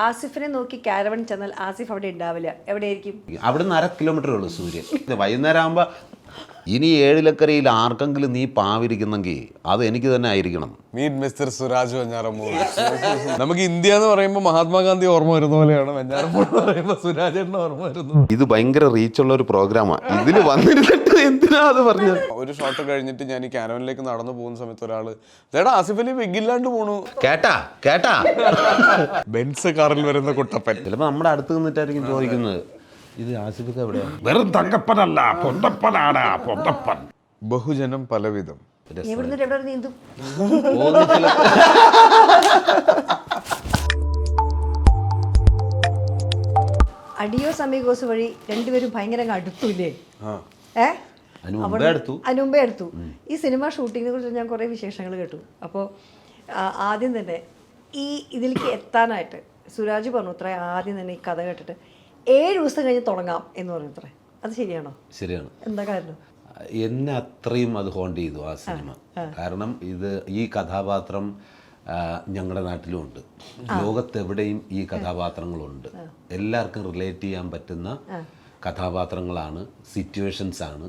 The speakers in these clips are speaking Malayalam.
ആസിഫിനെ നോക്കി കാരവൺ ചെന്നാൽ ആസിഫ് അവിടെ ഉണ്ടാവില്ല. എവിടെയായിരിക്കും? അവിടുന്ന് 1/2 കിലോമീറ്ററേ ഉള്ളൂ സൂര്യൻ. വൈകുന്നേരം ആകുമ്പോൾ ഇനി 7 ലക്കരയിൽ ആർക്കെങ്കിലും നീ പാവിരിക്കുന്നെങ്കിൽ അത് എനിക്ക് തന്നെ ആയിരിക്കണം. Meet mister Suraj Venjaramoodu. നമുക്ക് ഇന്ത്യ എന്ന് പറയുമ്പോൾ മഹാത്മാഗാന്ധി ഓർമ്മ വരുന്ന പോലെയാണ് വെഞ്ഞാറമ്മൂട് എന്ന് പറയുമ്പോൾ സുരാജേട്ടൻ ഓർമ്മ വരുന്നത്. ഇത് ഭയങ്കര റീച്ചുള്ള ഒരു പ്രോഗ്രാമാണ്. ഇതിൽ വന്നിരുന്നിട്ട് എന്തിനാ അത് പറഞ്ഞത്? ഒരു ഷോട്ട് കഴിഞ്ഞിട്ട് ഞാൻ ഈ കാരവനിലേക്ക് നടന്നു പോകുന്ന സമയത്ത് ഒരാള് ചേട്ടാ ആസിഫ് അലി വെഗില്ലാണ്ട് പോണു. കേട്ടാ ബെൻസ് കാറിൽ വരുന്ന കുട്ടപ്പൻ. ചിലപ്പോൾ നമ്മുടെ അടുത്ത് നിന്നിട്ടായിരിക്കും ചോദിക്കുന്നത് ഇത് ആസിഫൊക്കെ എവിടെയാ? വെറും തങ്കപ്പനല്ല, പൊന്തപ്പനാണ് പൊന്തപ്പൻ. ബഹുജനം പലവിധം. എവിടെ എവിടെ നീന്തും? അഡിയോസ് അമീഗോസ് വഴി രണ്ടുപേരും ഭയങ്കര അടുത്തില്ലേ? മുമ്പേ എടുത്തു. ഈ സിനിമ ഷൂട്ടിങ്ങിനെ കുറിച്ച് ഞാൻ കുറേ വിശേഷങ്ങൾ കേട്ടു. അപ്പോൾ ആദ്യം തന്നെ ഇതിലേക്ക് എത്താനായിട്ട് സുരാജ് പറഞ്ഞു അത്ര ആദ്യം തന്നെ ഈ കഥ കേട്ടിട്ട് 7 ദിവസം കഴിഞ്ഞ് തുടങ്ങാം എന്ന് പറഞ്ഞത്രേ. അത് ശരിയാണോ? ശരിയാണ്. എന്താ കാരണം? എന്നെ അത്രയും അത് ഹോണ്ട് ചെയ്തു ആ സിനിമ. കാരണം ഈ കഥാപാത്രം ഞങ്ങളുടെ നാട്ടിലും ഉണ്ട്, ലോകത്തെവിടെയും ഈ കഥാപാത്രങ്ങളുണ്ട്. എല്ലാവർക്കും റിലേറ്റ് ചെയ്യാൻ പറ്റുന്ന കഥാപാത്രങ്ങളാണ്, സിറ്റുവേഷൻസ് ആണ്.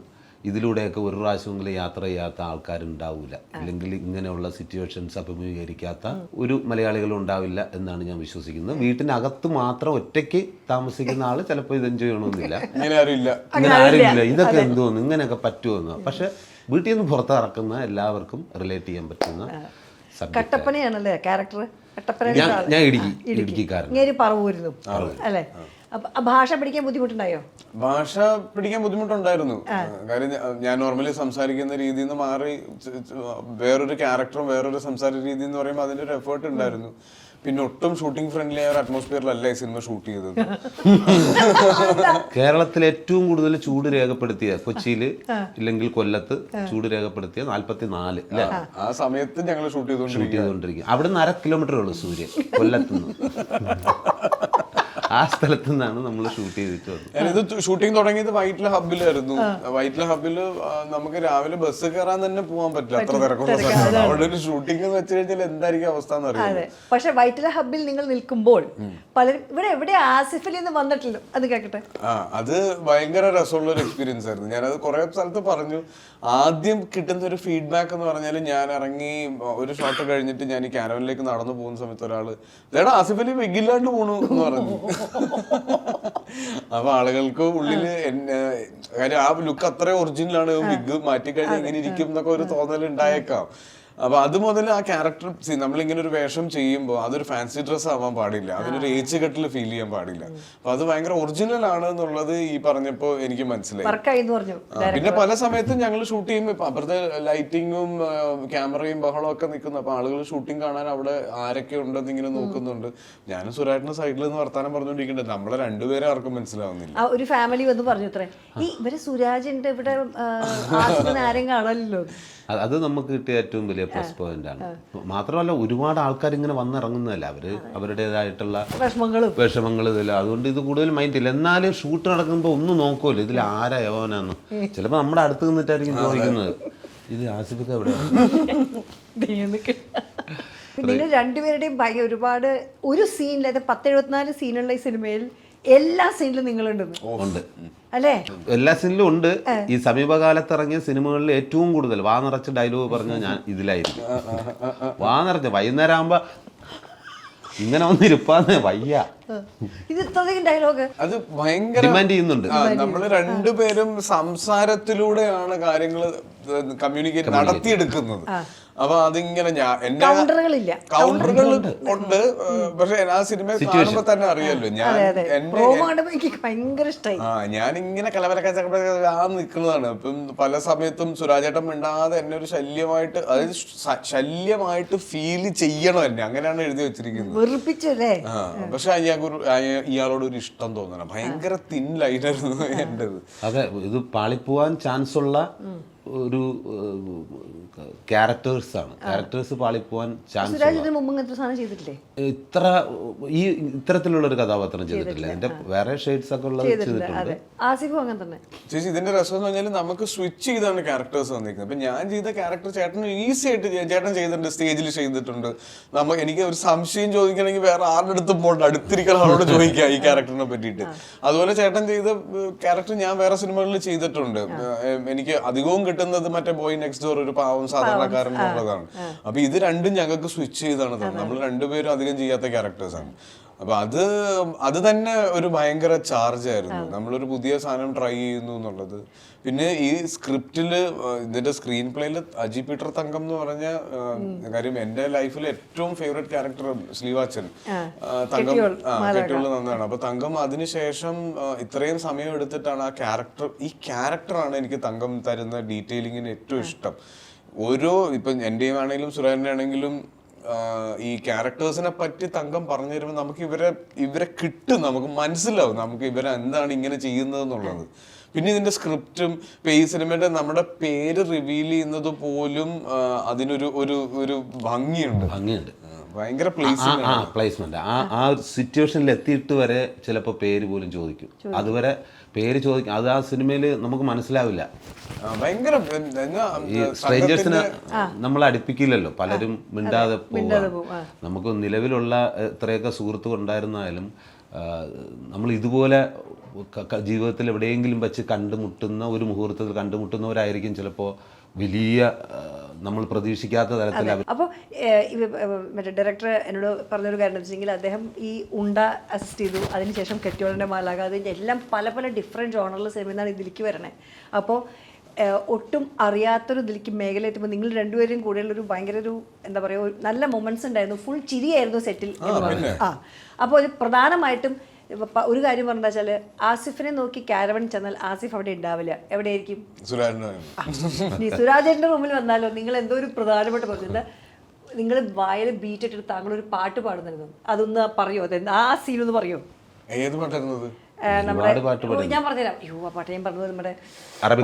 ഇതിലൂടെയൊക്കെ ഒരു പ്രാവശ്യമെങ്കിലും യാത്ര ചെയ്യാത്ത ആൾക്കാരുണ്ടാവില്ല, അല്ലെങ്കിൽ ഇങ്ങനെയുള്ള സിറ്റുവേഷൻസ് അഭിമുഖീകരിക്കാത്ത ഒരു മലയാളികളും ഉണ്ടാവില്ല എന്നാണ് ഞാൻ വിശ്വസിക്കുന്നത്. വീട്ടിനകത്ത് മാത്രം ഒറ്റയ്ക്ക് താമസിക്കുന്ന ആൾ ചിലപ്പോൾ ഇത് എൻജോയ് ചെയ്യണമെന്നില്ല. ഇങ്ങനെ ആരുമില്ല ഇതൊക്കെ എന്തോന്നു ഇങ്ങനെയൊക്കെ പറ്റുമെന്ന്. പക്ഷെ വീട്ടിൽ നിന്ന് പുറത്തിറക്കുന്ന എല്ലാവർക്കും റിലേറ്റ് ചെയ്യാൻ പറ്റുന്ന കട്ടപ്പനയാണല്ലേ ക്യാരക്ടർ? ഞാൻ ഇടുക്കിക്കാരൻ. പറവൂരുന്നു അല്ലേ? ഭാഷ പഠിക്കാൻ ബുദ്ധിമുട്ടുണ്ടായോ? ഭാഷ പഠിക്കാൻ ബുദ്ധിമുട്ടുണ്ടായിരുന്നു. കാര്യം ഞാൻ നോർമലി സംസാരിക്കുന്ന രീതിയിൽ നിന്ന് മാറി വേറൊരു ക്യാരക്ടറും വേറൊരു സംസാര രീതി എന്ന് പറയുമ്പോൾ അതിന്റെ ഒരു എഫേർട്ട് ഉണ്ടായിരുന്നു. പിന്നെ ഒട്ടും ഷൂട്ടിംഗ് ഫ്രണ്ട്ലി ആയ ഒരു അറ്റ്മോസ്ഫിയറിലല്ല ഈ സിനിമ ഷൂട്ട് ചെയ്തത്. കേരളത്തിൽ ഏറ്റവും കൂടുതൽ ചൂട് രേഖപ്പെടുത്തിയ കൊച്ചിയില് ഇല്ലെങ്കിൽ കൊല്ലത്ത് ചൂട് രേഖപ്പെടുത്തിയ 44 അല്ലേ? ആ സമയത്ത് ഞങ്ങൾ ഷൂട്ട് ചെയ്തുകൊണ്ടിരിക്കും. അവിടുന്ന് 1/2 കിലോമീറ്ററേ ഉള്ളൂ സൂര്യൻ, കൊല്ലത്തുനിന്ന്. ആ സ്ഥലത്തു നിന്നാണ് നമ്മൾ ഷൂട്ട് ചെയ്തിട്ട് വന്നത്. ഇത് ഷൂട്ടിംഗ് തുടങ്ങിയത് വൈറ്റ്ല ഹബിലായിരുന്നു. വൈറ്റ്ല ഹബില് നമുക്ക് രാവിലെ ബസ് കയറാൻ തന്നെ പോകാൻ പറ്റില്ല, അത്ര തിരക്കുള്ള സ്ഥലമാണ്. അവിടെ ഒരു ഷൂട്ടിംഗ് എന്ന് വെച്ച് കഴിഞ്ഞാൽ എന്തായിരിക്കും അവസ്ഥ എന്ന് അറിയാം. പക്ഷെ വൈറ്റ്ല ഹബിൽ നിങ്ങൾ നിൽക്കുമ്പോൾ പലരും ഇവിടെ ആസിഫ് അലി വന്നിട്ടില്ല, അത് കേൾക്കട്ടെ. അത് ഭയങ്കര രസമുള്ള ഒരു എക്സ്പീരിയൻസ് ആയിരുന്നു. ഞാനത് കുറെ സ്ഥലത്ത് പറഞ്ഞു. ആദ്യം കിട്ടുന്ന ഒരു ഫീഡ്ബാക്ക് എന്ന് പറഞ്ഞാൽ ഞാൻ ഇറങ്ങി ഒരു ഷോട്ട് കഴിഞ്ഞിട്ട് ഞാൻ ഈ കാരവനിലേക്ക് നടന്നു പോകുന്ന സമയത്ത് ഒരാള് ചേട്ടാ ആസിഫ് അലി വെഗില്ലാണ്ട് പോണു എന്ന് പറഞ്ഞു. അപ്പൊ ആളുകൾക്ക് ഉള്ളില് കാര്യം ആ ലുക്ക് അത്ര ഒറിജിനലാണ്, വിഗ് മാറ്റിക്കഴിഞ്ഞാൽ എങ്ങനെ ഇരിക്കും എന്നൊക്കെ ഒരു തോന്നൽ ഉണ്ടായേക്കാം. അപ്പൊ അത് മുതൽ ആ ക്യാരക്ടർ നമ്മളിങ്ങനെ ഒരു വേഷം ചെയ്യുമ്പോൾ അതൊരു ഫാൻസി ഡ്രസ് ആവാൻ പാടില്ല, അതിനൊരു ഏജ് കെട്ടിൽ ഫീൽ ചെയ്യാൻ പാടില്ല. അപ്പൊ അത് ഭയങ്കര ഒറിജിനൽ ആണ് എന്നുള്ളത് ഈ പറഞ്ഞപ്പോ എനിക്ക് മനസ്സിലായി. പിന്നെ പല സമയത്തും ഞങ്ങൾ ഷൂട്ട് ചെയ്യുമ്പോൾ അപ്പുറത്തെ ലൈറ്റിങ്ങും ക്യാമറയും ബഹളവും ഒക്കെ നിൽക്കുന്നു. അപ്പൊ ആളുകൾ ഷൂട്ടിംഗ് കാണാൻ അവിടെ ആരൊക്കെ ഉണ്ടെന്ന് ഇങ്ങനെ നോക്കുന്നുണ്ട്. ഞാനും സുരാട്ടിന്റെ സൈഡിൽ നിന്ന് വർത്താനം പറഞ്ഞുകൊണ്ടിരിക്കുന്നുണ്ട്. നമ്മളെ രണ്ടുപേരെ ആർക്കും മനസ്സിലാവുന്നില്ല. ഒരു ഫാമിലി വന്ന് പറഞ്ഞു ഇവരെ സുരാജിന്റെ ഇവിടെ ആരും കാണാനില്ലോ. അത് നമുക്ക് കിട്ടിയ ഏറ്റവും വലിയ പ്ലസ് പോയിന്റ് ആണ്. മാത്രമല്ല ഒരുപാട് ആൾക്കാർ ഇങ്ങനെ വന്നിറങ്ങുന്നതല്ല, അവരുടേതായിട്ടുള്ള വിഷമങ്ങൾ ഇതില്ല. അതുകൊണ്ട് ഇത് കൂടുതൽ മൈൻഡ് ഇല്ല. എന്നാലും ഷൂട്ട് നടക്കുമ്പോൾ ഒന്നും നോക്കുമല്ലോ ഇതിൽ ആരാ യവനാന്ന്. ചിലപ്പോൾ നമ്മുടെ അടുത്ത് നിന്നിട്ടായിരിക്കും ചോദിക്കുന്നത് ഇത് ആസിഫൊക്കെ എവിടെയാണ്? നിങ്ങൾ രണ്ടുപേരുടെയും ഒരുപാട് ഒരു സീനിൽ, അതായത് 10-74 സീനുള്ള ഈ സിനിമയിൽ എല്ലാ സീനിലും നിങ്ങളുണ്ട് അല്ലേ? എല്ലാ സീനിലും ഉണ്ട്. ഈ സമീപകാലത്ത് ഇറങ്ങിയ സിനിമകളിൽ ഏറ്റവും കൂടുതൽ വാ നിറച്ച് ഡയലോഗ് പറഞ്ഞ ഞാൻ ഇതിലായിരിക്കും. വാ നിറച്ച് വൈകുന്നേരം ആകുമ്പോ ഇങ്ങനെ വന്നിരിപ്പാന്ന് വയ്യ. ഡയലോഗ് അത് ഭയങ്കര ഡിമാൻഡ് ചെയ്യുന്നുണ്ട്. നമ്മള് രണ്ടുപേരും സംസാരത്തിലൂടെയാണ് കാര്യങ്ങൾ കമ്മ്യൂണിക്കേറ്റ് നടത്തിയെടുക്കുന്നത്. അപ്പൊ അതിങ്ങനെ കൗണ്ടറുകൾ ഉണ്ട്. പക്ഷെ ആ സിനിമ കാണുമ്പോ തന്നെ അറിയാലോ ഞാനിങ്ങനെ കലവരക്കാ നിൽക്കുന്നതാണ്. അപ്പം പല സമയത്തും സുരാജേട്ടൻ മിണ്ടാതെ എന്നെ ഒരു ശല്യമായിട്ട്, അതായത് ശല്യമായിട്ട് ഫീൽ ചെയ്യണം എന്നെ, അങ്ങനെയാണ് എഴുതി വെച്ചിരിക്കുന്നത്. പക്ഷെ ഇയാളോട് ഒരു ഇഷ്ടം തോന്നണം. ഭയങ്കര തിൻ ലൈനായിരുന്നു എന്റേത്. അതെ, ഇത് പാളിപ്പോവാൻ ചാൻസ് ഉള്ള ഒരു ക്യാരക്ടേഴ്സാണ്. ക്യാരക്ടേഴ്സ് പാളിപ്പോവാൻ ചാൻസ് സുരാജ് ഇതിന് മുമ്പ് ഇങ്ങനത്തെ സാധനം ചെയ്തിട്ടില്ലേ? ഇത്തരത്തിലുള്ള ഒരു കഥാപാത്രം ചെയ്തിട്ടില്ല. എൻ്റെ വേറെ ഷെയ്ഡ്സ് ഒക്കെ ഉള്ളത് ചെയ്തിട്ടുണ്ട്. ആസിഫും അങ്ങനെ തന്നെ. ചേച്ചി ഇതിന്റെ രസം എന്ന് പറഞ്ഞാൽ നമുക്ക് സ്വിച്ച് ചെയ്താണ് ക്യാരക്ടേഴ്സ് വന്നിരിക്കുന്നത്. ഇപ്പൊ ഞാൻ ചെയ്ത ക്യാരക്ടർ ചേട്ടന് ഈസി ആയിട്ട് ചേട്ടൻ ചെയ്തിട്ടുണ്ട്, സ്റ്റേജിൽ ചെയ്തിട്ടുണ്ട്. എനിക്ക് ഒരു സംശയം ചോദിക്കണമെങ്കിൽ വേറെ ആരുടെ അടുത്തും പോകണ്ട, അടുത്തിരിക്കുന്ന ആളോട് ചോദിക്കുക ഈ ക്യാരക്ടറിനെ പറ്റിയിട്ട്. അതുപോലെ ചേട്ടൻ ചെയ്ത ക്യാരക്ടർ ഞാൻ വേറെ സിനിമകളിൽ ചെയ്തിട്ടുണ്ട്. എനിക്ക് അധികവും കിട്ടുന്നത് മറ്റേ ബോയ് നെക്സ്റ്റ് ഡോർ, ഒരു പാവം സാധാരണക്കാരൻ എന്നുള്ളതാണ്. അപ്പൊ ഇത് രണ്ടും ഞങ്ങൾക്ക് സ്വിച്ച് ചെയ്താണ് തന്നെ. നമ്മൾ രണ്ടുപേരും അധികം ചെയ്യാത്ത ക്യാരക്ടേഴ്സാണ്. അപ്പൊ അത് തന്നെ ഒരു ഭയങ്കര ചാർജ് ആയിരുന്നു. നമ്മളൊരു പുതിയ സാധനം ട്രൈ ചെയ്യുന്നു എന്നുള്ളത്. പിന്നെ ഈ സ്ക്രിപ്റ്റില് ഇതിന്റെ സ്ക്രീൻ പ്ലേയില് അജി പീറ്റർ തങ്കം എന്ന് പറഞ്ഞ കാര്യം എന്റെ ലൈഫിൽ ഏറ്റവും ഫേവറേറ്റ് ക്യാരക്ടർ സ്ലീവാച്ചൻ തങ്കം കെട്ടിയുള്ള നന്നാണ്. അപ്പൊ തങ്കം അതിനുശേഷം ഇത്രയും സമയം എടുത്തിട്ടാണ് ആ ക്യാരക്ടർ, ഈ ക്യാരക്ടറാണ് എനിക്ക് തങ്കം തരുന്ന ഡീറ്റെയിലിങ്ങിന് ഏറ്റവും ഇഷ്ടം. ഇപ്പൊ എന്റെയും ആണെങ്കിലും സുരേന്ദ്രന്റെ ആണെങ്കിലും ഈ ക്യാരക്ടേഴ്സിനെ പറ്റി തങ്കം പറഞ്ഞു തരുമ്പോൾ നമുക്ക് ഇവരെ കിട്ടും, നമുക്ക് മനസ്സിലാവും നമുക്ക് ഇവരെ എന്താണ് ഇങ്ങനെ ചെയ്യുന്നത് എന്നുള്ളത്. പിന്നെ ഇതിന്റെ സ്ക്രിപ്റ്റും ഇപ്പൊ ഈ സിനിമയുടെ നമ്മുടെ പേര് റിവീൽ ചെയ്യുന്നത് പോലും അതിനൊരു ഒരു ഭംഗിയുണ്ട്. ഭയങ്കര പ്ലേസ്മെന്റ്. ആ സിറ്റുവേഷനിൽ എത്തിയിട്ട് വരെ ചിലപ്പോൾ പേര് പോലും ചോദിക്കും. അതുവരെ പേര് ചോദിക്കും. അത് ആ സിനിമയിൽ നമുക്ക് മനസ്സിലാവില്ല. ഭയങ്കര ഈ സ്ട്രേഞ്ചേഴ്സിനെ നമ്മൾ അടുപ്പിക്കില്ലല്ലോ, പലരും മിണ്ടാതെ പോകും. നമുക്ക് നിലവിലുള്ള എത്രയൊക്കെ സുഹൃത്തുക്കൾ ഉണ്ടായിരുന്നാലും നമ്മൾ ഇതുപോലെ ജീവിതത്തിൽ എവിടെയെങ്കിലും വെച്ച് കണ്ടുമുട്ടുന്ന ഒരു മുഹൂർത്തത്തിൽ കണ്ടുമുട്ടുന്നവരായിരിക്കും ചിലപ്പോൾ വലിയ നമ്മൾ പ്രതീക്ഷിക്കാത്ത തരത്തിൽ. അപ്പോൾ മറ്റേ ഡയറക്ടർ എന്നോട് പറഞ്ഞൊരു കാര്യം വെച്ചെങ്കിൽ അദ്ദേഹം ഈ ഉണ്ട അസിസ്റ്റ് ചെയ്തു, അതിനുശേഷം കെട്ടിയോളൻ്റെ മാലാക, അതിൻ്റെ എല്ലാം പല പല ഡിഫറെൻറ്റ് ജോണറിൽ സിനിമയാണ് ഇതിലേക്ക് വരണേ. അപ്പോൾ ഒട്ടും അറിയാത്തൊരു ഇതിലേക്ക് മേഖല എത്തുമ്പോൾ നിങ്ങൾ രണ്ടുപേരും കൂടെയുള്ളൊരു ഭയങ്കര ഒരു എന്താ പറയുക നല്ല മൊമെന്റ്സ് ഉണ്ടായിരുന്നു. ഫുൾ ചിരിയായിരുന്നു സെറ്റിൽ എന്ന് പറഞ്ഞു. അപ്പോൾ ഒരു പ്രധാനമായിട്ടും ഒരു കാര്യം പറഞ്ഞാൽ വെച്ചാൽ ആസിഫിനെ നോക്കി കാരവൻ ചെന്നാൽ ആസിഫ് അവിടെ ഉണ്ടാവില്ല. എവിടെയായിരിക്കും? സുരാജേന്റെ റൂമിൽ വന്നാലോ നിങ്ങൾ എന്തോ ഒരു പ്രധാനപ്പെട്ട പറഞ്ഞത്, നിങ്ങൾ വായിൽ ബീറ്റ് ഇട്ടിട്ട് താങ്കളൊരു പാട്ട് പാടുന്നിരുന്നു. അതൊന്ന് പറയോ? അതെന്താ ആ സീനൊന്ന് പറയോ? ഏത് പാട്ടായിരുന്നത്? നമ്മുടെ ഞാൻ പറഞ്ഞുതരാം. അയ്യോ ആ പാട്ട് ഞാൻ പറഞ്ഞത് നമ്മുടെ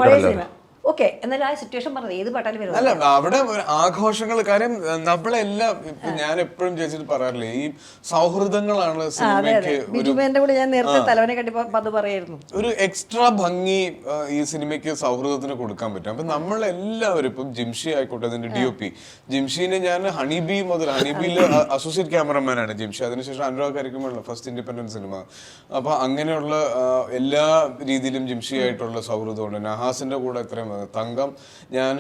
പഴയ സിനിമ. ഓക്കെ, എന്നാലും ആ സിറ്റുവേഷൻ പറഞ്ഞത് ഏത് പാട്ടാലും വരുന്നത് അല്ല, അവിടെ ആഘോഷങ്ങൾ. കാര്യം നമ്മളെല്ലാം ഞാൻ എപ്പോഴും ചേച്ചിട്ട് പറയാറില്ലേ, ഈ സൗഹൃദങ്ങളാണ് സിനിമയ്ക്ക് കൂടെ ഞാൻ നേരത്തെ തലവനെ കണ്ടി പറയായിരുന്നു ഒരു എക്സ്ട്രാ ഭംഗി ഈ സിനിമയ്ക്ക് സൗഹൃദത്തിന് കൊടുക്കാൻ പറ്റും. അപ്പൊ നമ്മളെല്ലാവരും ഇപ്പം ജിംഷി ആയിക്കോട്ടെ, അതിന്റെ DOP ജിംഷിനെ ഞാൻ ഹണിബി മുതൽ, ഹണിബിയില് അസോസിയേറ്റ് ക്യാമറമാനാണ് ജിംഷി, അതിനുശേഷം അനുരാഗ് കരിക്കുമുള്ള ഫസ്റ്റ് ഇൻഡിപെൻഡന്റ് സിനിമ. അപ്പൊ അങ്ങനെയുള്ള എല്ലാ രീതിയിലും ജിംഷി ആയിട്ടുള്ള സൗഹൃദമുണ്ട്. നഹാസിന്റെ കൂടെ എത്രയും തങ്കം, ഞാൻ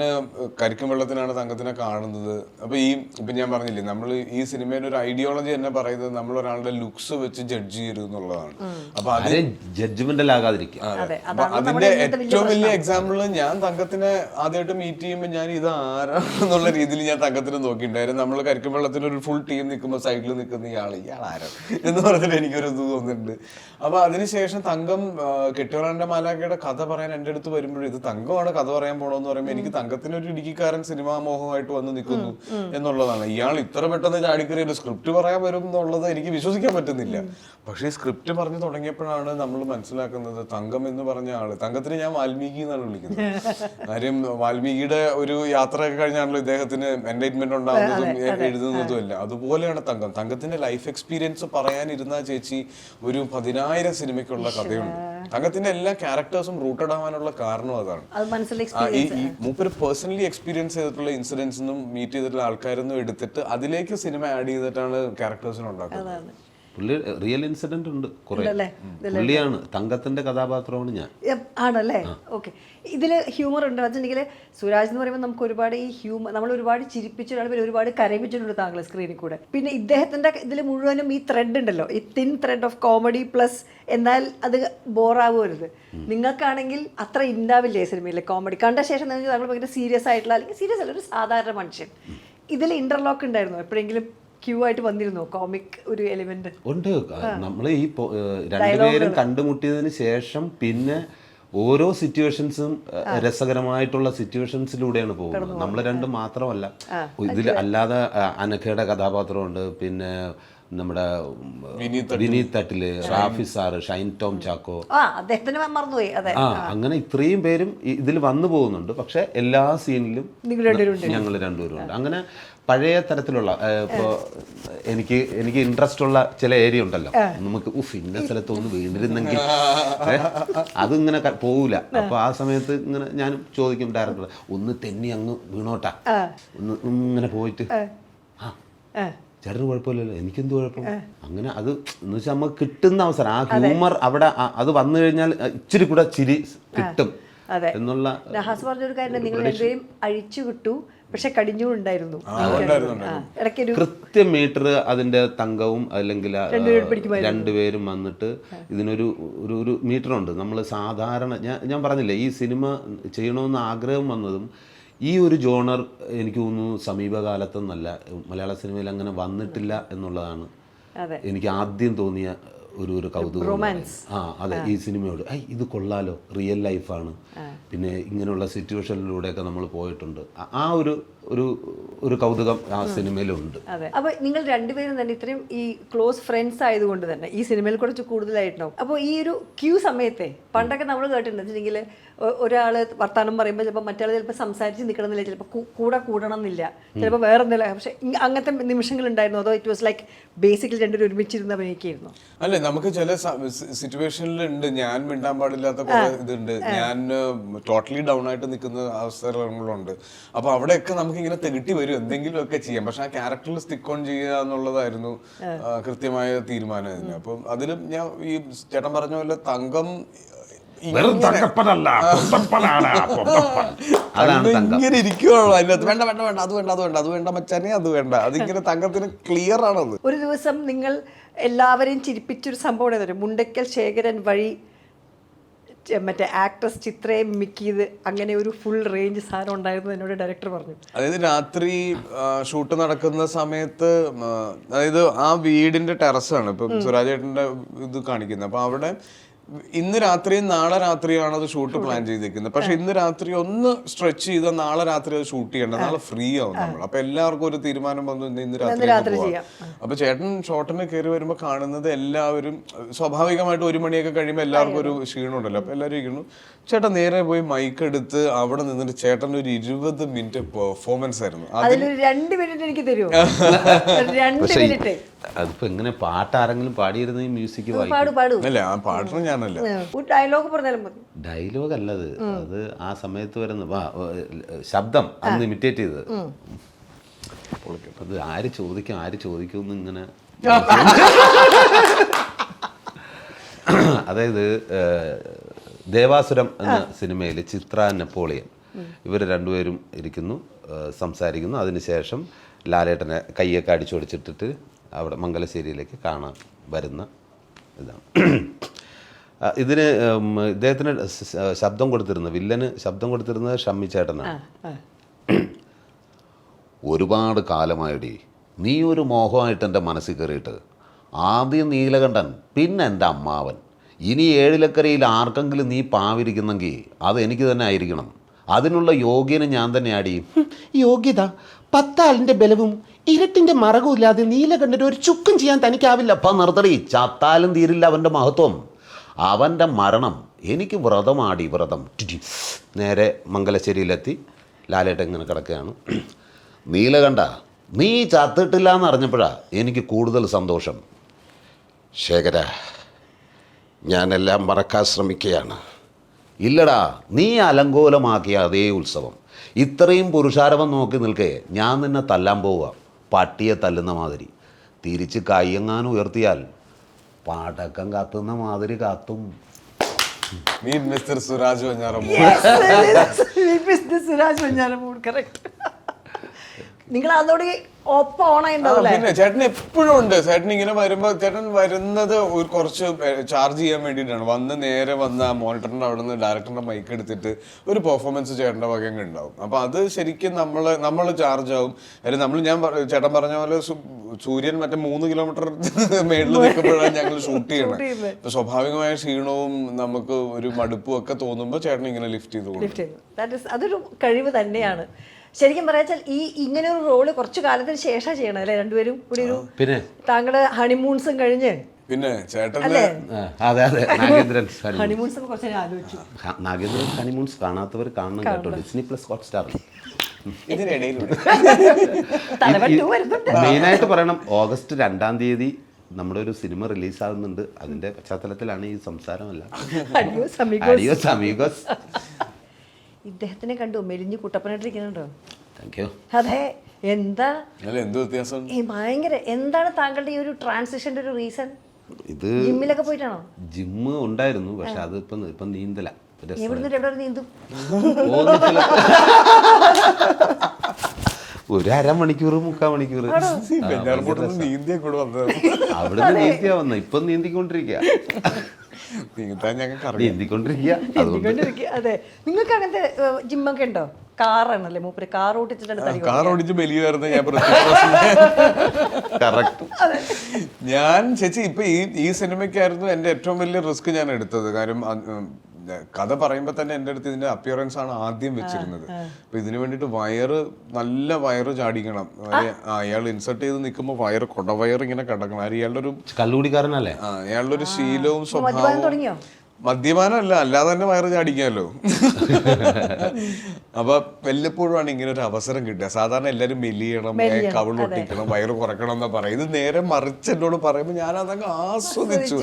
കരിക്കും വെള്ളത്തിനാണ് തങ്കത്തിനെ കാണുന്നത്. അപ്പൊ ഇപ്പൊ ഞാൻ പറഞ്ഞില്ലേ, നമ്മൾ ഈ സിനിമയുടെ ഒരു ഐഡിയോളജി തന്നെ പറയുന്നത് നമ്മൾ ഒരാളുടെ ലുക്സ് വെച്ച് ജഡ്ജ് ചെയ്യരുത് എന്നുള്ളതാണ്. അപ്പൊ അത് ജഡ്ജ്മെന്റൽ ആകാതിരിക്കും. അതിന്റെ ഏറ്റവും വലിയ എക്സാമ്പിൾ, ഞാൻ തങ്കത്തിനെ ആദ്യമായിട്ട് മീറ്റ് ചെയ്യുമ്പോൾ ഞാൻ ഇത് ആരാണെന്നുള്ള രീതിയിൽ ഞാൻ തങ്കത്തിനെ നോക്കിയിട്ടുണ്ടായിരുന്നു. നമ്മൾ കരിക്കും വെള്ളത്തിന് ഒരു ഫുൾ ടീം നിൽക്കുമ്പോൾ സൈഡിൽ നിൽക്കുന്ന ഇയാൾ ആരോ എന്ന് പറഞ്ഞിട്ട് എനിക്കൊരു ഇത് തോന്നുന്നുണ്ട്. അപ്പൊ അതിനുശേഷം തങ്കം കെട്ടിയോളന്റെ മാലാഖയുടെ കഥ പറയാൻ എൻ്റെ അടുത്ത് വരുമ്പോഴും ഇത് തങ്കമാണ് കഥ പറയാൻ പോണോന്ന് പറയുമ്പോൾ എനിക്ക് തങ്കത്തിന് ഒരു ഇടുക്കിക്കാരൻ സിനിമാ മോഹമായിട്ട് വന്ന് നിൽക്കുന്നു എന്നുള്ളതാണ്. ഇയാൾ ഇത്ര പെട്ടെന്ന് ചാടിക്കറി ഒരു സ്ക്രിപ്റ്റ് പറയാൻ വരും എന്നുള്ളത് എനിക്ക് വിശ്വസിക്കാൻ പറ്റുന്നില്ല. പക്ഷേ ഈ സ്ക്രിപ്റ്റ് പറഞ്ഞു തുടങ്ങിയപ്പോഴാണ് നമ്മൾ മനസ്സിലാക്കുന്നത് തങ്കം എന്ന് പറഞ്ഞ ആള്, തങ്കത്തിന് ഞാൻ വാൽമീകി എന്നാണ് വിളിക്കുന്നത്. കാര്യം വാൽമീകിയുടെ ഒരു യാത്രയൊക്കെ കഴിഞ്ഞാണല്ലോ ഇദ്ദേഹത്തിന് എൻലൈറ്റ്മെന്റ് ഉണ്ടാകുന്നതും എഴുതുന്നതും അല്ല. അതുപോലെയാണ് തങ്കം. തങ്കത്തിന്റെ ലൈഫ് എക്സ്പീരിയൻസ് പറയാനിരുന്ന ചേച്ചി ഒരു 10,000 സിനിമയ്ക്കുള്ള കഥയുണ്ട്. തങ്കത്തിന്റെ എല്ലാ ക്യാരക്ടേഴ്സും റൂട്ടഡ് ആവാനുള്ള കാരണം അതാണ്. ഈ മൂപ്പര് പേഴ്സണലി എക്സ്പീരിയൻസ് ചെയ്തിട്ടുള്ള ഇൻസിഡൻസിനും മീറ്റ് ചെയ്തിട്ടുള്ള ആൾക്കാരൊന്നും എടുത്തിട്ട് അതിലേക്ക് സിനിമ ആഡ് ചെയ്തിട്ടാണ് ക്യാരക്ടേഴ്സിനെ ഉണ്ടാക്കുന്നത്. പുള്ളി റിയൽ ഇൻസിഡന്റ് ഉണ്ട് കുറെ. പുള്ളിയാണ് തങ്കത്തിന്റെ കഥാപാത്രമാണ് ഞാൻ. ആണല്ലേ? ഓക്കെ. ഇതിൽ ഹ്യൂമർ ഉണ്ട് വെച്ചിട്ടുണ്ടെങ്കിൽ സുരാജ് എന്ന് പറയുമ്പോൾ നമുക്ക് ഒരുപാട് ഈ നമ്മൾ ഒരുപാട് ചിരിപ്പിച്ചിട്ടാണ്, പിന്നെ ഒരുപാട് കരയിപ്പിച്ചിട്ടുണ്ട് താങ്കൾ സ്ക്രീനിൽ കൂടെ. പിന്നെ ഇദ്ദേഹത്തിന്റെ ഇതിൽ മുഴുവനും ഈ ത്രെഡ് ഉണ്ടല്ലോ, ഈ thin thread of comedy plus, എന്നാൽ അത് ബോറാവരുത്. നിങ്ങൾക്കാണെങ്കിൽ അത്ര ഉണ്ടാവില്ലേ സിനിമയിലെ കോമഡി കണ്ട ശേഷം താങ്കൾ ഭയങ്കര സീരിയസ് ആയിട്ടുള്ള, അല്ലെങ്കിൽ സീരിയസ് അല്ല, ഒരു സാധാരണ മനുഷ്യൻ. ഇതിൽ ഇന്റർലോക്ക് ഉണ്ടായിരുന്നു എപ്പോഴെങ്കിലും? ക്യൂ ആയിട്ട് വന്നിരുന്നോ കോമിക് ഒരു എലിമെന്റ്? ഉണ്ട്. നമ്മൾ ഈ രണ്ടുപേരും കണ്ടുമുട്ടിയതിന് ശേഷം പിന്നെ ഓരോ സിറ്റുവേഷൻസും രസകരമായിട്ടുള്ള സിറ്റുവേഷൻസിലൂടെയാണ് പോകുന്നത്. നമ്മൾ രണ്ടും മാത്രമല്ല, ഇതിൽ അല്ലാതെ അനഘയുടെ കഥാപാത്രമുണ്ട്, പിന്നെ നമ്മുടെ വിനീത് തട്ടില്, റാഫി സാറ്, ഷൈൻ ടോം ചാക്കോ, അദ്ദേഹത്തിന് മറന്നുപോയി. അതെ, അങ്ങനെ ഇത്രയും പേരും ഇതിൽ വന്നു പോകുന്നുണ്ട്. പക്ഷെ എല്ലാ സീനിലും ഞങ്ങൾ രണ്ടുപേരും ഉണ്ട്. അങ്ങനെ പഴയ തരത്തിലുള്ള ഇപ്പോൾ എനിക്ക് ഇൻട്രസ്റ്റ് ഉള്ള ചില ഏരിയ ഉണ്ടല്ലോ, നമുക്ക് ഇന്ന സ്ഥലത്ത് ഒന്ന് വീണിരുന്നെങ്കിൽ അതിങ്ങനെ പോവില്ല. അപ്പോൾ ആ സമയത്ത് ഇങ്ങനെ ഞാൻ ചോദിക്കും ഡയറക്ടർ, ഒന്ന് തെന്നി അങ്ങ് വീണോട്ടാ, ഒന്ന് ഇങ്ങനെ പോയിട്ട് ചേട്ടന് കുഴപ്പമില്ലല്ലോ, എനിക്കെന്ത് കുഴപ്പം. അങ്ങനെ അത് എന്ന് വെച്ചാൽ നമുക്ക് കിട്ടുന്ന അവസരം, ആ ഹ്യൂമർ അവിടെ അത് വന്നു കഴിഞ്ഞാൽ ഇച്ചിരി കൂടെ ചിരി കിട്ടും എന്നുള്ള. നഹാസ് പറഞ്ഞൊരു കാര്യം, നിങ്ങൾ രണ്ടുപേരും അഴിച്ചു കിട്ടു, പക്ഷെ കടിഞ്ഞുണ്ടായിരുന്നു. ഇടയ്ക്കൊരു കൃത്യം മീറ്റർ അതിന്റെ തങ്കവും അല്ലെങ്കിൽ രണ്ടുപേരും വന്നിട്ട് ഇതിനൊരു ഒരു മീറ്ററുണ്ട്. നമ്മൾ സാധാരണ ഞാൻ പറഞ്ഞില്ലേ, ഈ സിനിമ ചെയ്യണമെന്ന് ആഗ്രഹം വന്നതും ഈ ഒരു ജോണർ എനിക്ക് തോന്നുന്നു സമീപകാലത്തൊന്നല്ല, മലയാള സിനിമയിൽ അങ്ങനെ വന്നിട്ടില്ല എന്നുള്ളതാണ് എനിക്ക് ആദ്യം തോന്നിയ ഒരു കൗതുകം. അതെ, ഈ സിനിമയോട് ഇത് കൊള്ളാലോ, റിയൽ ലൈഫാണ്, പിന്നെ ഇങ്ങനെയുള്ള സിറ്റുവേഷനിലൂടെയൊക്കെ നമ്മൾ പോയിട്ടുണ്ട്. ആ ഒരു കൗതുകം ആ സിനിമയിലുണ്ട്. അതെ, അപ്പൊ നിങ്ങൾ രണ്ടുപേരും തന്നെ ഇത്രയും ഈ ക്ലോസ് ഫ്രണ്ട്സ് ആയതുകൊണ്ട് തന്നെ ഈ സിനിമയിൽ കുറച്ച് കൂടുതലായിട്ടുണ്ടാവും. അപ്പോൾ ഈ ഒരു ക്യൂ സമയത്തെ പണ്ടൊക്കെ നമ്മൾ കേട്ടിട്ടുണ്ട് വെച്ചിട്ടുണ്ടെങ്കിൽ ഒരാൾ വർത്താനം പറയുമ്പോൾ ചിലപ്പോൾ മറ്റേ ചിലപ്പോൾ സംസാരിച്ച് നിൽക്കണമെന്നില്ല, ചിലപ്പോൾ കൂടണം എന്നില്ല, ചിലപ്പോൾ വേറെ എന്തെങ്കിലും. പക്ഷെ അങ്ങനത്തെ നിമിഷങ്ങൾ ഉണ്ടായിരുന്നു, അതോ ഇറ്റ് വാസ് ലൈക്ക് ബേസിക്കലി രണ്ടുപേരും ഒരുമിച്ചിരുന്ന് അഭിനയിക്കായിരുന്നു? അല്ലെ, നമുക്ക് ചില സിറ്റുവേഷനിലുണ്ട് ഞാൻ മിണ്ടാൻ പാടില്ലാത്ത കുറെ ഇതുണ്ട്, ഞാൻ ടോട്ടലി ഡൗൺ ആയിട്ട് നിൽക്കുന്ന അവസരങ്ങളുണ്ട്. അപ്പൊ അവിടെയൊക്കെ നമുക്ക് ഇങ്ങനെ തെകിട്ടി വരും, എന്തെങ്കിലുമൊക്കെ ചെയ്യാം. പക്ഷെ ആ ക്യാരക്ടറിൽ സ്റ്റിക്ക് ഓൺ ചെയ്യുക എന്നുള്ളതായിരുന്നു കൃത്യമായ തീരുമാനം ഇതിന്. അപ്പം അതിലും ഞാൻ ഈ ചേട്ടൻ പറഞ്ഞ പോലെ തങ്കം വെറും തങ്കപ്പനല്ല, പൊന്തപ്പനാണ്, പൊന്തപ്പൻ. ഇങ്ങനെ ഇരിക്കുവാണോ അതിനകത്ത്, വേണ്ട വേണ്ട വേണ്ട, അത് വേണ്ട അത് വേണ്ട, അത് വേണ്ട മച്ചാനെ, അത് വേണ്ട, അതിങ്ങനെ തങ്കത്തിന് ക്ലിയർ ആണത്. ഒരു ദിവസം നിങ്ങൾ എല്ലാവരെയും ചിരിപ്പിച്ചൊരു സംഭവം ഉണ്ടായിരുന്നു, മുണ്ടക്കൽ ശേഖരൻ വഴി മറ്റേ ആക്ട്രസ് ചിത്രയെ മിക്ക് ചെയ്ത് അങ്ങനെ ഒരു ഫുൾ റേഞ്ച് സാധനം ഉണ്ടായിരുന്നു എന്നോട് ഡയറക്ടർ പറഞ്ഞു. അതായത് രാത്രി ഷൂട്ട് നടക്കുന്ന സമയത്ത്, അതായത് ആ വീടിന്റെ ടെറസാണ് ഇപ്പം സുരാജ് ചേട്ടന്റെ ഇത് കാണിക്കുന്നത്. അപ്പൊ അവിടെ ഇന്ന് രാത്രിയും നാളെ രാത്രിയാണ് അത് ഷൂട്ട് പ്ലാൻ ചെയ്തിരിക്കുന്നത്. പക്ഷെ ഇന്ന് രാത്രി ഒന്ന് സ്ട്രെച്ച് ചെയ്താൽ നാളെ രാത്രി അത് ഷൂട്ട് ചെയ്യണ്ട, നാളെ ഫ്രീ ആവും നമ്മൾ. അപ്പൊ എല്ലാവർക്കും ഒരു തീരുമാനം വന്നു, ഇന്ന് രാത്രി പോവാം. അപ്പൊ ചേട്ടൻ ഷോട്ടിന് കയറി വരുമ്പോൾ കാണുന്നത് എല്ലാവരും സ്വാഭാവികമായിട്ട് 1 മണിയൊക്കെ കഴിയുമ്പോൾ എല്ലാവർക്കും ഒരു ക്ഷീണം ഉണ്ടല്ലോ. അപ്പൊ എല്ലാവരും ഇരിക്കുന്നു. ചേട്ടൻ നേരെ പോയി മൈക്ക് എടുത്ത് അവിടെ നിന്നിട്ട് ചേട്ടൻ ഒരു 20 മിനിറ്റ് പെർഫോമൻസ് ആയിരുന്നു. അതിലൊരു 2 മിനിറ്റ് എനിക്ക് തരുമോ? 2 മിനിറ്റ്. അതിപ്പോ എങ്ങനെ പാട്ട് ആരെങ്കിലും പാടിയിരുന്ന മ്യൂസിക് അല്ല, ആ പാട്ടിന് ഞാനല്ല, ഡയലോഗ് പറഞ്ഞാലും മതി. ഡയലോഗ് അല്ലത്, അത് ആ സമയത്ത് വരുന്ന ശബ്ദം അന്ന് ഇമിറ്റേറ്റ് ചെയ്തത്. അത് ആര് ചോദിക്കും ഇങ്ങനെ. അതായത് ദേവാസുരം എന്ന സിനിമയിൽ ചിത്ര, നെപ്പോളിയൻ ഇവർ രണ്ടുപേരും ഇരിക്കുന്നു, സംസാരിക്കുന്നു. അതിനുശേഷം ലാലേട്ടനെ കയ്യൊക്കെ അടിച്ചൊടിച്ചിട്ടിട്ട് അവിടെ മംഗലശ്ശേരിയിലേക്ക് കാണാൻ വരുന്ന ഇതാണ്. ഇതിന് ഇദ്ദേഹത്തിന് ശബ്ദം കൊടുത്തിരുന്നത്, വില്ലന് ശബ്ദം കൊടുത്തിരുന്നത് ഷമ്മി ചേട്ടനാണ്. ഒരുപാട് കാലമായടി നീ ഒരു മോഹമായിട്ട് എൻ്റെ മനസ്സിൽ കയറിയിട്ട്, ആദ്യം നീലകണ്ഠൻ, പിന്നെ എൻ്റെ അമ്മാവൻ, ഇനി 7 ആർക്കെങ്കിലും നീ പാവിരിക്കുന്നെങ്കിൽ അത് എനിക്ക് തന്നെ ആയിരിക്കണം. അതിനുള്ള യോഗ്യന് ഞാൻ തന്നെ ആടി. യോഗ്യത 10 ആളിൻ്റെ ബലവും 2 മറകും ഇല്ലാതെ നീലകണ്ഠന് ഒരു ചുക്കും ചെയ്യാൻ തനിക്കാവില്ല. അപ്പം നിർത്തടി, ചത്താലും തീരില്ല അവൻ്റെ മഹത്വം. അവൻ്റെ മരണം എനിക്ക് വ്രതമാടി, വ്രതം. നേരെ മംഗലശ്ശേരിയിലെത്തി ലാലേട്ടൻ ഇങ്ങനെ കിടക്കുകയാണ്. നീലകണ്ഠ, നീ ചത്തിട്ടില്ല എന്ന് അറിഞ്ഞപ്പോഴാണ് എനിക്ക് കൂടുതൽ സന്തോഷം. ശേഖര, ഞാനെല്ലാം മറക്കാൻ ശ്രമിക്കുകയാണ്. ഇല്ലടാ, നീ അലങ്കോലമാക്കിയ അതേ ഉത്സവം, ഇത്രയും പുരുഷാരവം നോക്കി നിൽക്കേ ഞാൻ നിന്നെ തല്ലാൻ പോവുക, പട്ടിയെ തല്ലുന്ന മാതിരി. തിരിച്ച് കയ്യെങ്ങാനും ഉയർത്തിയാൽ പടക്കം കത്തുന്ന മാതിരി കത്തും. മിസ്റ്റർ സുരാജ് വെഞ്ഞാറമൂട്. സുരാജ് വെഞ്ഞാറമൂട്, കറക്റ്റ്. നിങ്ങൾ അതോടെ ഒപ്പം ഓണായിണ്ടാവില്ലേ? പിന്നെ ചേട്ടൻ എപ്പോഴും ഉണ്ട്. ചേട്ടൻ ഇങ്ങനെ വരുമ്പോ, ചേട്ടൻ വരുന്നത് കുറച്ച് ചാർജ് ചെയ്യാൻ വേണ്ടിയിട്ടാണ്. നേരെ വന്ന് ആ മോണിറ്ററിന്റെ അവിടെ നിന്ന് ഡയറക്ടറിന്റെ മൈക്ക് എടുത്തിട്ട് ഒരു പെർഫോമൻസ് ചേട്ടന്റെ വകയൊക്കെ ഉണ്ടാവും. അപ്പൊ അത് ശരിക്കും നമ്മള് ചാർജ് ആവും. ഞാൻ ചേട്ടൻ പറഞ്ഞ പോലെ സൂര്യൻ മറ്റേ 3 കിലോമീറ്റർ മേളിൽ നിൽക്കുമ്പോഴാണ് ഞങ്ങൾ ഷൂട്ട് ചെയ്യണത്. അപ്പൊ സ്വാഭാവികമായ ക്ഷീണവും നമുക്ക് ഒരു മടുപ്പും ഒക്കെ തോന്നുമ്പോ ചേട്ടൻ ഇങ്ങനെ ലിഫ്റ്റ് ചെയ്തു. അതൊരു കഴിവ് തന്നെയാണ്. ശരിക്കും പറയാച്ചാൽ ഈ ഇങ്ങനെ ഒരു റോള് കുറച്ചു കാലത്തിന് ശേഷം ചെയ്യണം അല്ലേ രണ്ടുപേരും കൂടി ഒരു പിന്നെ താങ്കളുടെ ഹണിമൂൺസും കഴിഞ്ഞ് പിന്നെ ചേട്ടന്റെ അല്ലേ അതെ നാഗേന്ദ്രൻ ഹണിമൂൺസ് ഒക്കെ കുറച്ച് നേരം ആലോചിച്ചു. നാഗേന്ദ്രൻ ഹണിമൂൺസ് കാണാത്തവർ കാണണം കേട്ടോ, ഡിസ്നി പ്ലസ് ഹോട്ട്സ്റ്റാറിൽ. ഇതിനിടയിലൂടെ തലവൻ 2 വരുന്നുണ്ട്. മെയിനായിട്ട് പറയണം, ഓഗസ്റ്റ് 2-ാം തീയതി നമ്മുടെ ഒരു സിനിമ റിലീസാകുന്നുണ്ട്. അതിന്റെ പശ്ചാത്തലത്തിലാണ് ഈ സംസാരമല്ല. Adios amigos. Adios amigos. ഇദ്ദേഹത്തിനെ കണ്ടു മെലിഞ്ഞു കുട്ടപ്പനായിട്ടിരിക്കുന്നുണ്ടോ? Thank you. അതെ, എന്താ അല്ല എന്ത് വ്യത്യാസം? ഭയങ്കര. എന്താണ് താങ്കളുടെ ഈ ഒരു ട്രാൻസിഷന്റെ ഒരു റീസൺ? ഇത് ജിമ്മിലൊക്കെ പോയിട്ടാണോ? ജിമ്മ് ഉണ്ടായിരുന്നു, പക്ഷെ അത് ഇപ്പം നീന്തല. എവിടുന്ന് എവിടെ നീന്തും? ഒരു 1/2 മണിക്കൂർ 3/4 മണിക്കൂർ നീന്തിയെ കൂടെ വന്നത് അവിടുന്ന് നീന്തിയാ വന്ന. ഇപ്പം നീന്തിക്കൊണ്ടിരിക്കുക. നീന്താൻ ഞങ്ങൾക്ക് നീന്തിക്കൊണ്ടിരിക്കുക. നീന്തിക്കൊണ്ടിരിക്കുക. അതെ, നിങ്ങൾക്ക് അങ്ങനത്തെ ജിമ്മൊക്കെ ഉണ്ടോ? കാറാണല്ലേ മൂപ്പര്, കാർ ഓടിച്ചിട്ടാണ് തടി കാർ ഓടിച്ച് ബലിയായിരുന്നു ഞാൻ കറക്റ്റ്. ഞാൻ ചേച്ചി ഇപ്പൊ ഈ സിനിമയ്ക്കായിരുന്നു എന്റെ ഏറ്റവും വലിയ റിസ്ക് ഞാൻ എടുത്തത്. കാര്യം കഥ പറയുമ്പോ തന്നെ എന്റെ അടുത്ത് ഇതിന്റെ അപ്പിയറൻസ് ആണ് ആദ്യം വെച്ചിരുന്നത്. അപ്പൊ ഇതിനു വേണ്ടിട്ട് നല്ല വയറ് ചാടിക്കണം. അയാൾ ഇൻസർട്ട് ചെയ്ത് നിൽക്കുമ്പോ കൊടവയർ ഇങ്ങനെ കിടക്കണം. ഇയാളുടെ ഒരു കള്ളുകുടിക്കാരനല്ലേ? അയാളുടെ ഒരു ശീലവും മദ്യപാനം സ്വഭാവവും. തുടങ്ങിയോ? മദ്യപാനം അല്ല, അല്ലാതെ തന്നെ വയറ് ചാടിക്കാമല്ലോ. അപ്പൊ വല്ലപ്പോഴുമാണ് ഇങ്ങനെ ഒരു അവസരം കിട്ടുക. സാധാരണ എല്ലാരും മെലിയണം, കവിളൊട്ടിക്കണം, വയറ് കുറക്കണം എന്നാ പറയും. ഇത് നേരെ മറിച്ച് എന്നോട് പറയുമ്പോ ഞാൻ അതങ്ങ് ആസ്വദിച്ചു.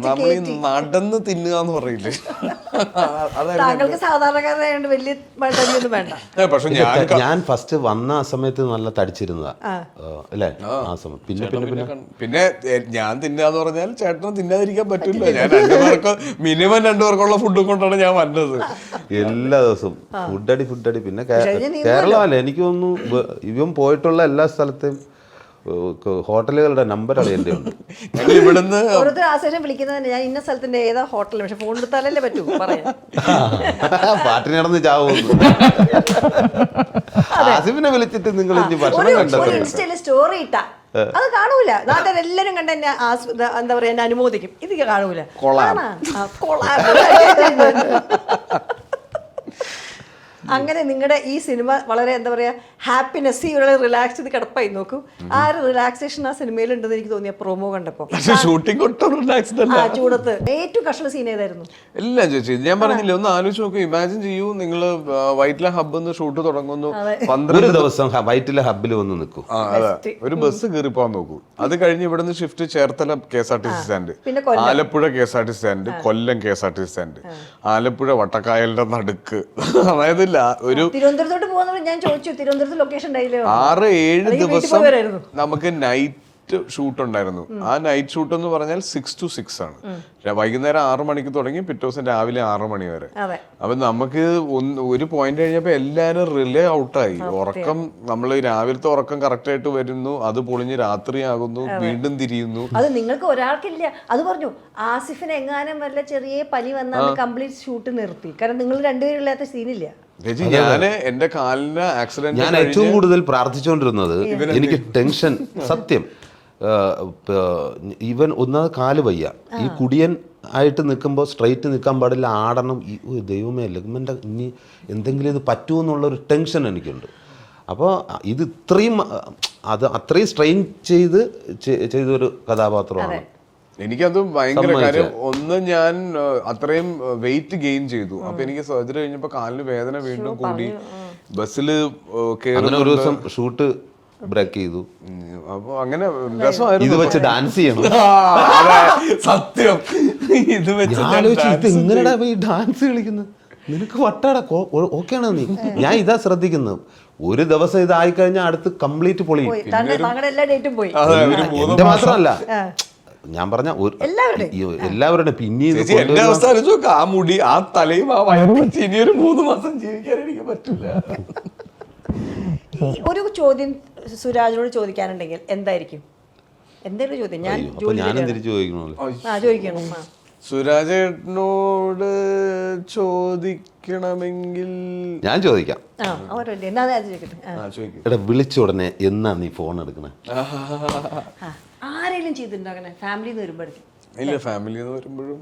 നമ്മൾ ഈ നടന്ന് തിന്നുക എന്ന് പറയില്ലേ, താങ്കൾക്ക് സാധാരണക്കാരനായോണ്ട് വലിയ തടിയൊന്നും വേണ്ട. പക്ഷെ ഞാൻ ഫസ്റ്റ് വന്ന ആ സമയത്ത് നല്ല തടിച്ചിരുന്നതാ അല്ലേ? ആ സമയം പിന്നെ ഞാൻ തിന്നാന്ന് പറഞ്ഞാൽ ചേട്ടന് തിന്നാതിരിക്കാൻ പറ്റില്ല. ഞാൻ 2 പേർക്ക് മിനിമം 2 പേർക്കുള്ള ഫുഡും കൊണ്ടാണ് ഞാൻ വന്നത്. എല്ലാ ദിവസവും ഫുഡടി. പിന്നെ കേരളമല്ലേ, എനിക്ക് തോന്നുന്നു ഇവൻ പോയിട്ടുള്ള എല്ലാ സ്ഥലത്തെയും ഹോട്ടലുകളുടെ നമ്പറാണ് എൻ്റെ ഉണ്ട്. ഞങ്ങൾ ഇവിടുന്ന് ഓരോരുത്തർ ആശയം വിളിക്കുന്നത് ഞാൻ ഇന്ന സ്ഥലത്തിന്റെ ഏതാ ഹോട്ടൽ, പക്ഷെ ഫോൺ എടുത്താലല്ലേ പറ്റൂ പറയാൻ. പാട്ടിന് നടന്ന് ചാവുന്നു. ആസിഫിനെ വിളിച്ചിട്ട് നിങ്ങൾ ഇനി ഭക്ഷണം കണ്ടത് ഇൻസ്റ്റയില് സ്റ്റോറി ഇട്ടാ അത് കാണൂല. നാട്ടുകാരെല്ലാരും കണ്ട എന്നെ എന്താ പറയാ, എന്നെ അനുമോദിക്കും. ഇത് കാണൂല. അങ്ങനെ നിങ്ങളുടെ ഈ സിനിമ വളരെ എന്താ പറയാ ഹാപ്പിനെസ്, ഇവിടെ റിലാക്സ് ചെയ്ത് കിടപ്പായി നോക്കൂ. ആ ഒരു റിലാക്സേഷൻ ആ സിനിമയിൽ ഉണ്ടെന്ന് എനിക്ക് തോന്നിയ പ്രൊമോ കണ്ടപ്പോ. ഷൂട്ടിംഗ് ഒട്ടും റിലാക്സ്ഡ് അല്ല. ചൂടത്ത് ഏറ്റവും കഷ്ട സീൻ ഏതായിരുന്നു? ഇല്ല ചേച്ചി, ഞാൻ പറഞ്ഞില്ലേ, ഒന്ന് ആലോചിച്ച് നോക്കൂ. ഇമാജിൻ ചെയ്യൂ, നിങ്ങൾ വൈറ്റില ഹബ്ബ് ഷൂട്ട് തുടങ്ങുന്നു, 12 ദിവസം വൈറ്റിലെ ഹബ്ബിൽ വന്ന് നിൽക്കും. ഒരു ബസ് കയറി പോകാൻ നോക്കൂ. അത് കഴിഞ്ഞ് ഇവിടുന്ന് shift Cherthala KSRTC stand, Alappuzha KSRTC stand, Kollam KSRTC stand, Alappuzha വട്ടക്കായലിന്റെ നടുക്ക്. അതായത് ഒരു തിരുവനന്തപുരത്തോട്ട് പോകുന്നപ്പോൾ ഞാൻ ചോദിച്ചു, തിരുവനന്തപുരത്ത് ലൊക്കേഷൻ 6-7 ദിവസം നമുക്ക് നൈറ്റ് ഷൂട്ട് ഉണ്ടായിരുന്നു. ആ നൈറ്റ് ഷൂട്ട് എന്ന് പറഞ്ഞാൽ 6 to 6 ആണ്. വൈകുന്നേരം 6 മണിക്ക് തുടങ്ങി പിറ്റേ ദിവസം രാവിലെ 6 മണി വരെ. അപ്പൊ നമുക്ക് ഒരു പോയിന്റ് കഴിഞ്ഞപ്പോ എല്ലാരും റിലേ ഔട്ടായി. ഉറക്കം, നമ്മൾ രാവിലത്തെ ഉറക്കം കറക്റ്റ് ആയിട്ട് വരുന്നു, അത് പൊളിഞ്ഞ് രാത്രിയാകുന്നു, വീണ്ടും തിരിയുന്നു. അത് നിങ്ങൾക്ക് ഒരാൾക്കില്ല. അത് പറഞ്ഞു ആസിഫിന് എങ്ങാനും വല്ല ചെറിയ പനി വന്നാൽ കംപ്ലീറ്റ് ഷൂട്ട് നിർത്തി. കാരണം നിങ്ങൾ രണ്ടുപേരും ഇല്ലാത്ത സീനില്ല. ഞാന് എന്റെ കാലിന് ആക്സിഡന്റ്, ഞാൻ ഏറ്റവും കൂടുതൽ പ്രാർത്ഥിച്ചുകൊണ്ടിരുന്നത്, എനിക്ക് ടെൻഷൻ സത്യം. ഇവൻ ഒന്നാമത് കാല് വയ്യ, ഈ കുടിയൻ ആയിട്ട് നിൽക്കുമ്പോൾ സ്ട്രെയിറ്റ് നിൽക്കാൻ പാടില്ല, ആടണം. ഈ ദൈവമേ, ലെഗ്മെൻ്റ് ഇനി എന്തെങ്കിലും ഇത് പറ്റുമോ എന്നുള്ളൊരു ടെൻഷൻ എനിക്കുണ്ട്. അപ്പോൾ ഇത് അത്രയും സ്ട്രെയിൻ ചെയ്തൊരു കഥാപാത്രമാണ്. എനിക്കത് ഭയങ്കര കാര്യം. ഒന്ന്, ഞാൻ അത്രയും വെയിറ്റ് ഗെയിൻ ചെയ്തു. അപ്പൊ എനിക്ക് സർജറി കഴിഞ്ഞപ്പോ കാലിന് വേദന വീണ്ടും കൂടി. ബസ്സിൽ ഒരു ദിവസം ഷൂട്ട് ബ്രേക്ക് ചെയ്തു. അപ്പൊ അങ്ങനെ രസമായിരുന്നു. ഇത് വെച്ച് ഡാൻസ് ചെയ്യണം. സത്യം, ഇത് വെച്ച് എങ്ങനെയാ ഈ ഡാൻസ് കളിക്കുന്നത്? നിനക്ക് വട്ടാടാ, ഓക്കെ ആണോ നീ? ഞാൻ ഇതാ ശ്രദ്ധിക്കുന്നത്. ഒരു ദിവസം ഇതായി കഴിഞ്ഞാൽ അടുത്ത് കംപ്ലീറ്റ് പൊളി. എന്റെ മാത്രമല്ല, ഞാൻ പറഞ്ഞ എല്ലാവരുടെ പിന്നീട് എന്റെ അവസ്ഥ ആ മുടി, ആ തലയും, ആ വയറും വെച്ച് ഇനി ഒരു 3 മാസം ജീവിക്കാൻ എനിക്ക് പറ്റില്ല. ഒരു ചോദ്യം സുരാജിനോട് ചോദിക്കാനുണ്ടെങ്കിൽ എന്തായിരിക്കും? എന്തൊരു ചോദ്യം ഞാനും തിരിച്ചു ചോദിക്കണം. സുരാജേട്ടനോട് ചോദിക്കണമെങ്കിൽ ഞാൻ ചോദിക്കാം. എടാ, വിളിച്ച ഉടനെ എന്നാ നീ ഫോൺ എടുക്കണേ? ആരെങ്കിലും ചെയ്തിട്ടുണ്ടോ അങ്ങനെ ഫാമിലിന്ന് വരുമ്പോഴേക്കും? ഇല്ല, ഫാമിലി വരുമ്പോഴും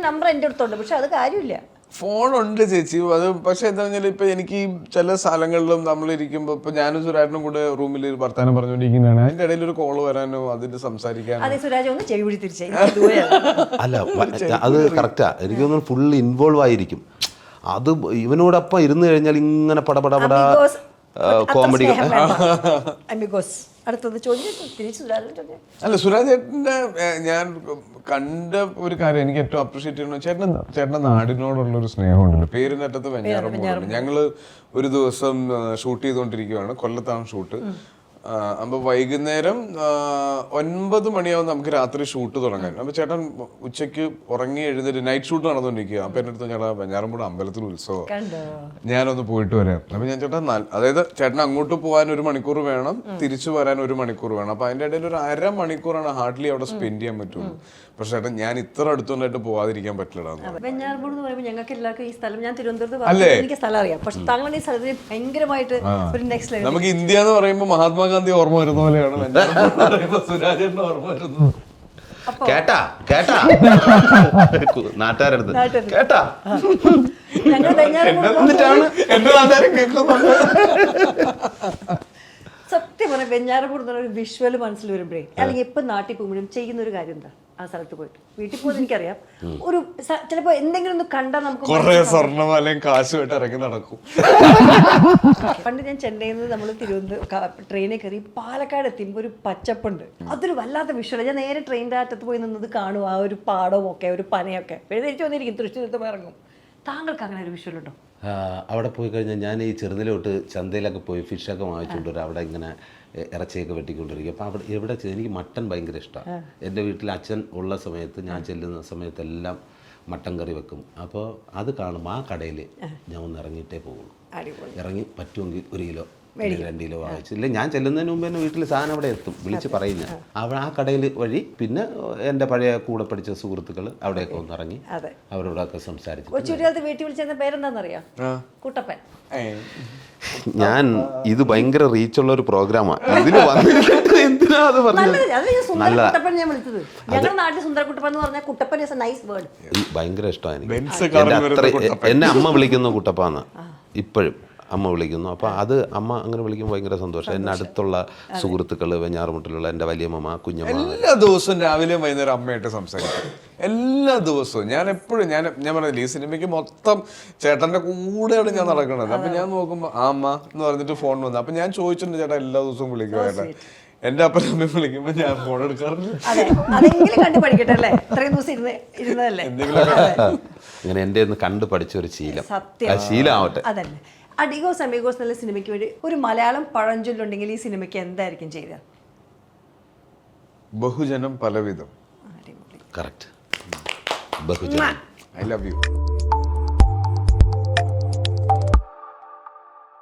നമ്പർ എന്റെ അടുത്തുണ്ട്, പക്ഷെ അത് കാര്യമില്ല. ഫോണുണ്ട് ചേച്ചി, അത് പക്ഷെ എന്താ പറഞ്ഞാൽ ഇപ്പൊ എനിക്ക് ഈ ചില സ്ഥലങ്ങളിലും നമ്മളിരിക്കുമ്പോ ഇപ്പൊ ഞാനും സുരാട്ടിനും കൂടെ റൂമിൽ വർത്താനം പറഞ്ഞുകൊണ്ടിരിക്കുന്നതാണ്, അതിന്റെ ഇടയിൽ ഒരു കോള് വരാനോ അതിന്റെ സംസാരിക്കാനോ. അതെ സുരാജ് ഒന്ന് ചെവി പിടി തിരിച്ചേ അല്ല അത് കറക്റ്റാ. എനിക്ക് തോന്നുന്നു ഫുൾ ഇൻവോൾവ് ആയിരിക്കും. അത് ഇവനോടൊപ്പം ഇരുന്ന് കഴിഞ്ഞാൽ ഇങ്ങനെ പടപടപട കോമഡി. അടുത്തത് ചോദ്യം തിരിച്ചു സുരാജിന് ചോദ്യം. അല്ല സുരാജ് ചേട്ടന്റെ ഞാൻ കണ്ട ഒരു കാര്യം എനിക്ക് ഏറ്റവും അപ്രീഷിയേറ്റ് ചെയ്യുന്നത് ചേട്ടന്റെ നാടിനോടുള്ള ഒരു സ്നേഹമുണ്ടല്ലോ. പേരിന്റെ അറ്റത്ത് വെഞ്ഞാറമ്മൂടുണ്ട്. ഞങ്ങള് ഒരു ദിവസം ഷൂട്ട് ചെയ്തുകൊണ്ടിരിക്കുകയാണ്, കൊല്ലത്താണ് ഷൂട്ട്. അപ്പൊ വൈകുന്നേരം 9 മണിയാവും നമുക്ക് രാത്രി ഷൂട്ട് തുടങ്ങാൻ. അപ്പൊ ചേട്ടൻ ഉച്ചയ്ക്ക് ഉറങ്ങി എഴുന്നേറ്റ് നൈറ്റ് ഷൂട്ട് നടന്നുകൊണ്ടിരിക്കുക. അപ്പൊ എന്റെ അടുത്ത് ചേട്ടാ വെഞ്ഞാറമ്മൂട് അമ്പലത്തിൽ ഉത്സവം, ഞാനൊന്ന് പോയിട്ട് വരാം. അപ്പൊ ഞാൻ ചേട്ടാ അതായത് ചേട്ടൻ അങ്ങോട്ട് പോകാൻ 1 മണിക്കൂർ വേണം, തിരിച്ചു വരാൻ 1 മണിക്കൂർ വേണം. അപ്പൊ അതിന്റെ ഇടയിൽ ഒരു 1/2 മണിക്കൂറാണ് ഹാർഡ്ലി അവിടെ സ്പെൻഡ് ചെയ്യാൻ പറ്റുള്ളൂ. പക്ഷെ ചേട്ടൻ ഞാൻ ഇത്ര അടുത്തുകൊണ്ടായിട്ട് പോവാതിരിക്കാൻ പറ്റില്ല. വെഞ്ഞാറമൂട് എന്ന് പറയുമ്പോൾ ഞങ്ങൾക്ക് എല്ലാവർക്കും ഈ സ്ഥലം, ഞാൻ തിരുവനന്തപുരത്ത് എനിക്ക് സ്ഥലം അറിയാം, പക്ഷെ താങ്കളുടെ ഈ സ്ഥലത്തിന് ഭയങ്കരമായിട്ട് ഒരു നെക്സ്റ്റ് ലെവൽ. നമുക്ക് ഇന്ത്യ എന്ന് പറയുമ്പോൾ മഹാത്മാഗാന്ധി ഓർമ്മ വരുന്ന പോലെയാണ് സുരാജേട്ടൻ ഓർമ്മ വരുന്നത്. കേട്ടാ കേട്ടാ നാട്ടുകാരടുത്ത് കേട്ടാ ഞങ്ങൾ വെഞ്ഞാറമൂട് എന്നിട്ടാണ് എന്റെ നാട്ടുകാരൻ കേൾക്കുന്നത്. സത്യം പറഞ്ഞാൽ വെഞ്ഞാറമൂട് എന്നുള്ള ഒരു വിഷ്വൽ മനസ്സിൽ വരുമ്പോഴേ, അല്ലെങ്കിൽ എപ്പം നാട്ടിൽ പോകുമ്പോഴും ചെയ്യുന്ന ഒരു കാര്യം എന്താ, ആ സ്ഥലത്ത് പോയിട്ട് വീട്ടിൽ പോകുന്നത് എനിക്കറിയാം, ഒരു ചിലപ്പോ എന്തെങ്കിലും ഒന്ന് കണ്ടാൽ നമുക്ക് കുറെ സ്വർണ്ണമാലയും കാശുമായിട്ട് ഇറങ്ങി നടക്കും. പണ്ട് ഞാൻ ചെന്നൈയിൽ നിന്ന് നമ്മൾ തിരുവനന്തപുരം ട്രെയിനിൽ കയറി പാലക്കാട് എത്തിയുമ്പോൾ ഒരു പച്ചപ്പുണ്ട്, അതൊരു വല്ലാത്ത വിഷ്വൽ. ഞാൻ നേരെ ട്രെയിനിൻ്റെ അറ്റത്ത് പോയി നിന്നത് കാണും, ആ ഒരു പാടവും ഒക്കെ ഒരു പനയൊക്കെ എഴുന്നേറ്റ് വന്നിരിക്കും, തൃശ്ശൂരത്ത് ഇറങ്ങും. താങ്കൾക്ക് അങ്ങനെ ഒരു വിഷ്വൽ ഉണ്ടോ? അവിടെ പോയി കഴിഞ്ഞാൽ ഞാൻ ഈ ചെറുതിലോട്ട് ചന്തയിലൊക്കെ പോയി ഫിഷൊക്കെ വാങ്ങിച്ചുകൊണ്ടുവരും. അവിടെ ഇങ്ങനെ ഇറച്ചിയൊക്കെ വെട്ടിക്കൊണ്ടിരിക്കും. അപ്പോൾ അവിടെ എവിടെ എനിക്ക് മട്ടൻ ഭയങ്കര ഇഷ്ടമാണ്. എൻ്റെ വീട്ടിൽ അച്ഛൻ ഉള്ള സമയത്ത് ഞാൻ ചെല്ലുന്ന സമയത്തെല്ലാം മട്ടൻ കറി വെക്കും. അപ്പോൾ അത് കാണും. ആ കടയിൽ ഞാൻ ഒന്ന് ഇറങ്ങിയിട്ടേ പോകുള്ളൂ. ഇറങ്ങി പറ്റുമെങ്കിൽ 1 കിലോ 2 കിലോ വാങ്ങിച്ചു. ഇല്ല ഞാൻ ചെല്ലുന്നതിന് മുമ്പ് തന്നെ വീട്ടിൽ സാധനം അവിടെ എത്തും, വിളിച്ച് പറയുന്നത്. അവിടെ ആ കടയിൽ വഴി പിന്നെ എൻ്റെ പഴയ കൂടെ പഠിച്ച സുഹൃത്തുക്കൾ അവിടെയൊക്കെ ഒന്ന് ഇറങ്ങി അവരോടൊക്കെ സംസാരിച്ചു. കൊച്ചുകുട്ടികൾക്ക് വീട്ടിൽ വിളിച്ചിരുന്ന പേരെന്താണെന്നറിയാം? കുട്ടപ്പൻ. ഞാൻ ഇത് ഭയങ്കര റീച്ചുള്ള ഒരു പ്രോഗ്രാമാണ്. ഇതിൽ വന്നിട്ട് എന്തിനാ അത് പറഞ്ഞത്? കുട്ടപ്പൻ ഞാൻ വിളിച്ചത്, ഞങ്ങളുടെ നാട്ടിൽ സുന്ദരക്കുട്ടപ്പൻ എന്ന് പറഞ്ഞാൽ Kuttappan is A nice word. ഭയങ്കര ഇഷ്ടമാണ് എനിക്ക്. എന്നെ അമ്മ വിളിക്കുന്ന കുട്ടപ്പാന്ന് ഇപ്പോഴും അമ്മ വിളിക്കുന്നു. അപ്പോൾ അത് അമ്മ അങ്ങനെ വിളിക്കുമ്പോൾ ഭയങ്കര സന്തോഷം. എന്നെ അടുത്തുള്ള സുഹൃത്തുക്കൾ, വെഞ്ഞാറുമുട്ടിലുള്ള എൻ്റെ വലിയമ്മ, കുഞ്ഞമ്മ, എല്ലാ ദിവസവും രാവിലെയും വൈകുന്നേരം അമ്മയായിട്ട് സംസാരിക്കും. എല്ലാ ദിവസവും ഞാൻ എപ്പോഴും ഞാൻ പറഞ്ഞില്ല, ഈ സിനിമയ്ക്ക് മൊത്തം ചേട്ടൻ്റെ കൂടെയാണ് ഞാൻ നടക്കുന്നത്. അപ്പം ഞാൻ നോക്കുമ്പോൾ ആ അമ്മ എന്ന് പറഞ്ഞിട്ട് ഫോൺ വന്നു. അപ്പം ഞാൻ ചോദിച്ചിട്ടുണ്ട്, ചേട്ടാ എല്ലാ ദിവസവും വിളിക്കുമായിട്ട്. എന്റെ അപ്പനും അമ്മയും വിളിക്കുമ്പോ ഞാൻ ഫോൺ എടുക്കാറില്ല. അങ്ങനെ എൻ്റെ ഒന്ന് കണ്ടു പഠിച്ച ഒരു ശീലം, ശീലമാവട്ടെ. അതന്നെ. അഡിഗോസ് അമിഗോസ് എന്നുള്ള സിനിമയ്ക്ക് വേണ്ടി ഒരു മലയാളം പഴഞ്ചൊല്ലുണ്ടെങ്കിൽ ഈ സിനിമയ്ക്ക് എന്തായിരിക്കും ചെയ്യുക? ബഹുജനം പലവിധം. കറക്റ്റ്. ബഹുജനം. I love you.